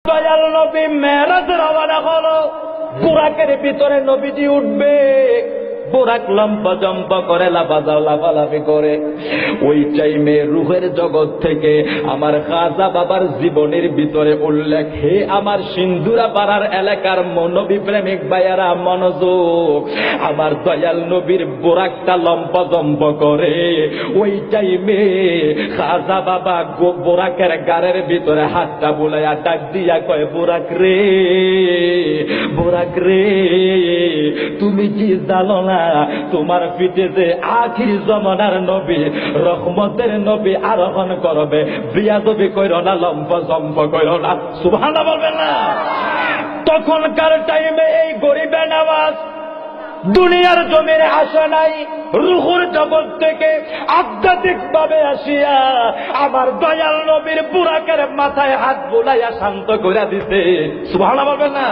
দয়াল নবী মেরাজ রওনা হলো, বুরাকের ভিতরে নবীজি উঠবে, বুরাক লম্বা জম্বা করে লাফালাফি করে। ওই টাইমে রুহের জগৎ থেকে আমার খাজা বাবার জীবনের ভিতরে উল্লেখ, হে আমার সিন্দুরা পাড়ার এলাকার নবী প্রেমিক ভাইয়ারা মনোযোগ, আমার দয়াল নবীর বুরাকটা লম্বা জম্বা করে। ওই টাইমে খাজা বাবা বুরাকের গাড়ের ভিতরে হাতটা বুলাইয়া ডাক দিয়া কয়, বুরাক রে, বুরাক রে, তুমি কি জানো না তোমার পিঠে যে আখির জমানার নবী, রহমতের নবী আরোহণ করবে? বিয়াদবি কইরো না, লম্বা জম্বা কইরো না, সুবহানাল্লাহ বলবেন না? তখনকার টাইমে এই গরিবে নামাজ দুনিয়ার জমিনে আসে নাই, রুহুর জগৎ থেকে আধ্যাত্মিক ভাবে আসিয়া আমার দয়াল নবীর বুরাকের মাথায় হাত বুলাইয়া শান্ত করে দিতে। সুবহানাল্লাহ বলবেন না?